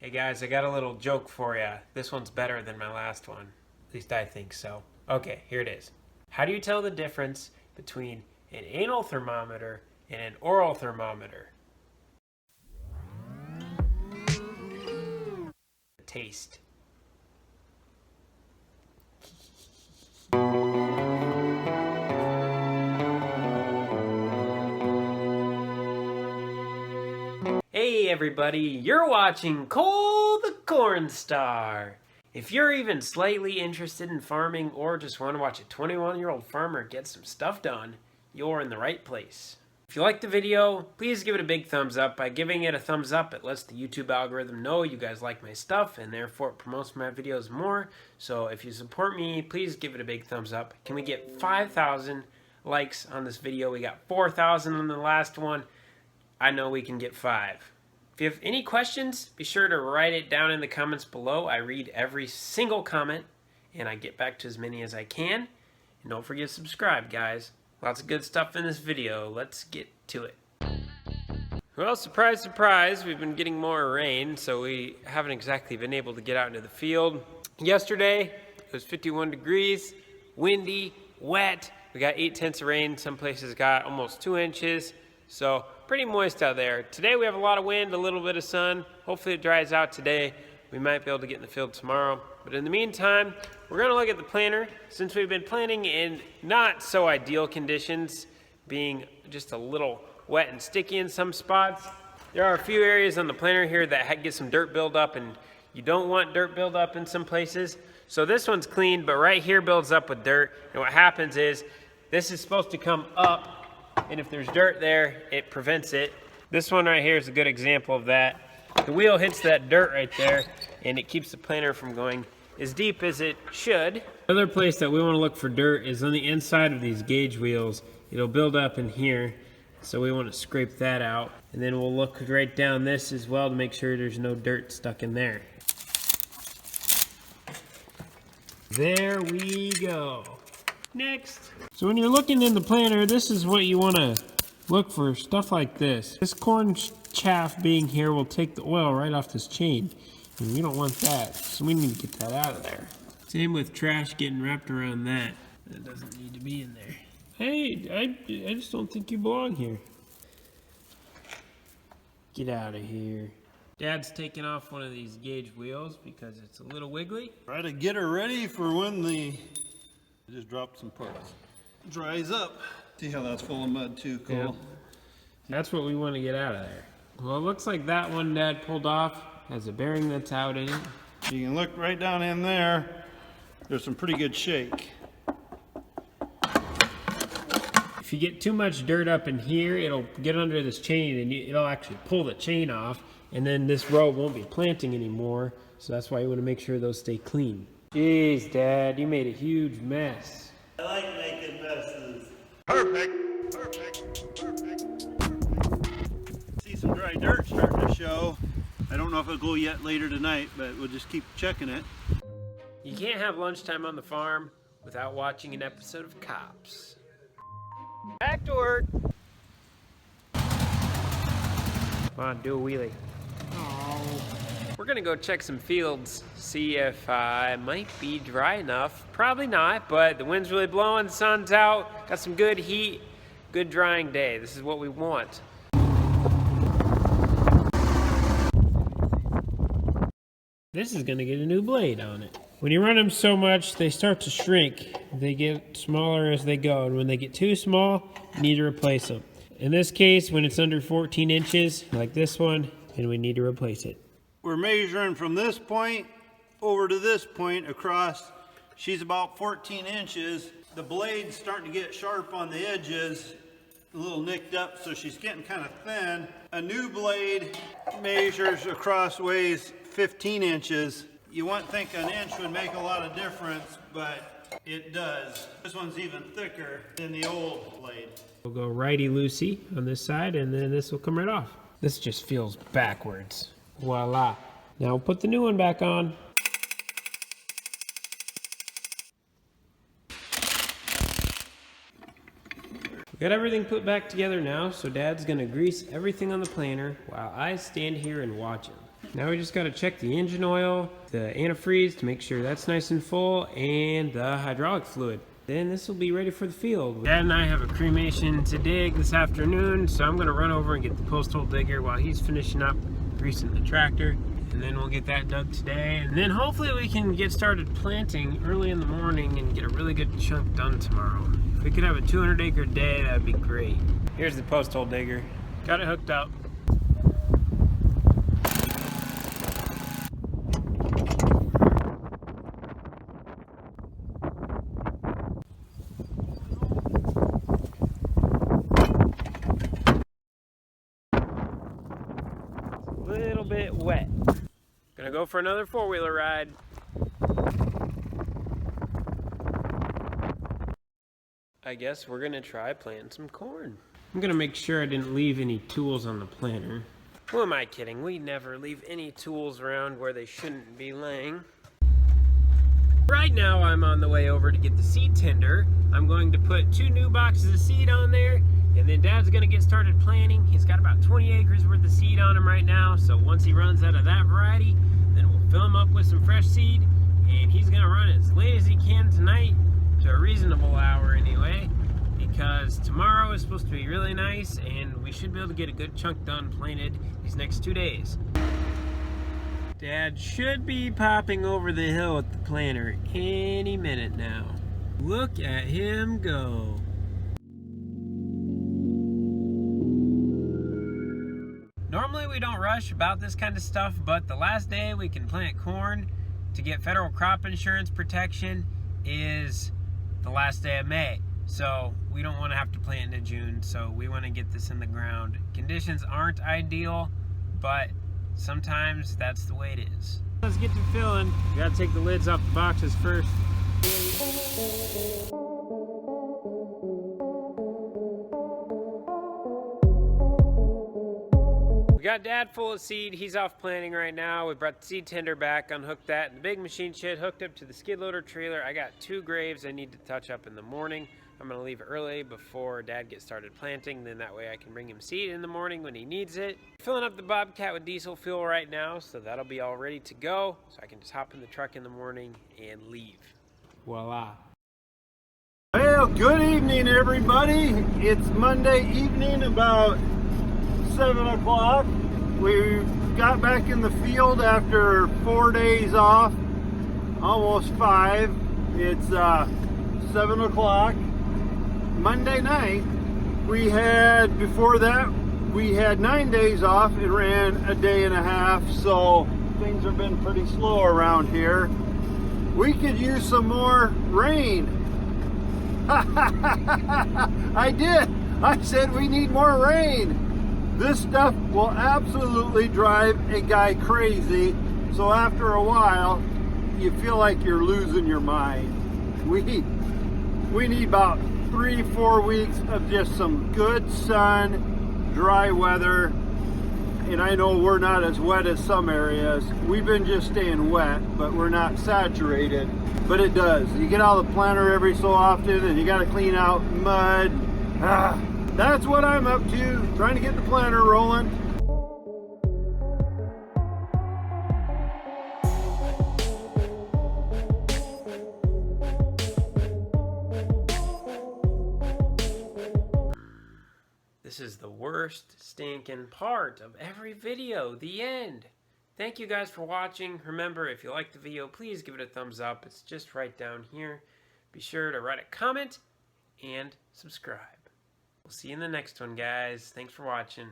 Hey guys, I got a little joke for you. This one's better than my last one. At least I think so. Okay, here it is. How do you tell the difference between an anal thermometer and an oral thermometer? Taste. Hey everybody, you're watching Cole the Corn Star. If you're even slightly interested in farming or just want to watch a 21-year-old farmer get some stuff done, you're in the right place. If you liked the video, please give it a big thumbs up. By giving it a thumbs up, it lets the YouTube algorithm know you guys like my stuff, and therefore it promotes my videos more. So if you support me, please give it a big thumbs up. Can we get 5,000 likes on this video? We got 4,000 on the last one. I know we can get 5. If you have any questions, be sure to write it down in the comments below. I read every single comment, and I get back to as many as I can. And don't forget to subscribe, guys. Lots of good stuff in this video. Let's get to it. Well, surprise, surprise, we've been getting more rain, so we haven't exactly been able to get out into the field. Yesterday, it was 51 degrees, windy, wet. We got 8/10 of rain. Some places got almost 2 inches. So pretty moist out there. Today we have a lot of wind, a little bit of sun. Hopefully it dries out today. We might be able to get in the field tomorrow. But in the meantime, we're gonna look at the planter. Since we've been planting in not so ideal conditions, being just a little wet and sticky in some spots, there are a few areas on the planter here that get some dirt buildup, and you don't want dirt buildup in some places. So this one's clean, but right here builds up with dirt. And what happens is, this is supposed to come up, and if there's dirt there, it prevents it. This one right here is a good example of that. The wheel hits that dirt right there, and it keeps the planter from going as deep as it should. Another place that we want to look for dirt is on the inside of these gauge wheels. It'll build up in here, so we want to scrape that out. And then we'll look right down this as well to make sure there's no dirt stuck in there. There we go. Next. So when you're looking in the planter, this is what you want to look for, stuff like this. This corn chaff being here will take the oil right off this chain, and we don't want that, so we need to get that out of there. Same with trash getting wrapped around that. That doesn't need to be in there. Hey, I just don't think you belong here. Get out of here. Dad's taking off one of these gauge wheels because it's a little wiggly. Try to get her ready for when I just dropped some parts. Dries up. See how that's full of mud too, Cole? Yep. That's what we want to get out of there. Well, it looks like that one Dad pulled off has a bearing that's out in it. You can look right down in there. There's some pretty good shake. If you get too much dirt up in here, it'll get under this chain and it'll actually pull the chain off, and then this row won't be planting anymore. So that's why you want to make sure those stay clean. Jeez, Dad, you made a huge mess. I like making messes. Perfect. Perfect. Perfect. See some dry dirt starting to show. I don't know if it'll go yet later tonight, but we'll just keep checking it. You can't have lunchtime on the farm without watching an episode of Cops. Back to work. Come on, do a wheelie. Oh. We're gonna go check some fields, see if it might be dry enough. Probably not, but the wind's really blowing, sun's out, got some good heat, good drying day. This is what we want. This is gonna get a new blade on it. When you run them so much, they start to shrink. They get smaller as they go, and when they get too small, you need to replace them. In this case, when it's under 14 inches, like this one, then we need to replace it. We're measuring from this point over to this point across. She's about 14 inches. The blade's starting to get sharp on the edges, a little nicked up, so she's getting kind of thin. A new blade measures across ways 15 inches. You wouldn't think an inch would make a lot of difference, but it does. This one's even thicker than the old blade. We'll go righty-loosey on this side, and then this will come right off. This just feels backwards. Voila. Now we'll put the new one back on. We got everything put back together now, so Dad's gonna grease everything on the planter while I stand here and watch him. Now we just got to check the engine oil, the antifreeze to make sure that's nice and full, and the hydraulic fluid. Then this will be ready for the field. Dad and I have a cremation to dig this afternoon, so I'm going to run over and get the post hole digger while he's finishing up greasing the tractor. And then we'll get that dug today. And then hopefully we can get started planting early in the morning and get a really good chunk done tomorrow. If we could have a 200-acre day, that'd be great. Here's the post hole digger. Got it hooked up. A little bit wet. Gonna go for another four-wheeler ride. I guess we're gonna try planting some corn. I'm gonna make sure I didn't leave any tools on the planter. Who am I kidding? We never leave any tools around where they shouldn't be laying. Right now I'm on the way over to get the seed tender. I'm going to put 2 new boxes of seed on there, and then Dad's gonna get started planting. He's got about 20 acres worth of seed on him right now, so once he runs out of that variety, then we'll fill him up with some fresh seed, and he's gonna run as late as he can tonight, to a reasonable hour anyway, because tomorrow is supposed to be really nice, and we should be able to get a good chunk done planted these next 2 days. Dad should be popping over the hill with the planter any minute now. Look at him go. Normally we don't rush about this kind of stuff, but the last day we can plant corn to get federal crop insurance protection is the last day of May. So we don't want to have to plant into June, so we want to get this in the ground. Conditions aren't ideal, but sometimes that's the way it is. Let's get to filling. We gotta take the lids off the boxes first. We got Dad full of seed. He's off planting right now. We brought the seed tender back, unhooked that, and the big machine shed hooked up to the skid loader trailer. I got 2 graves I need to touch up in the morning. I'm gonna leave early before Dad gets started planting, then that way I can bring him seed in the morning when he needs it. Filling up the Bobcat with diesel fuel right now, so that'll be all ready to go, so I can just hop in the truck in the morning and leave. Voila. Well, good evening, everybody. It's Monday evening, about 7 o'clock. We got back in the field after 4 days off, almost 5. It's 7 o'clock. Monday night, before that, we had 9 days off and ran a day and a half, so things have been pretty slow around here. We could use some more rain. I did. I said we need more rain. This stuff will absolutely drive a guy crazy, so after a while, you feel like you're losing your mind. We need about 3-4 weeks of just some good sun, dry weather, and I know we're not as wet as some areas. We've been just staying wet, but we're not saturated. But it does. You get out of the planter every so often, and you got to clean out mud. That's what I'm up to, trying to get the planter rolling. This is the worst stinking part of every video, the end. Thank you guys for watching. Remember, if you liked the video, please give it a thumbs up. It's just right down here. Be sure to write a comment and subscribe. We'll see you in the next one, guys. Thanks for watching.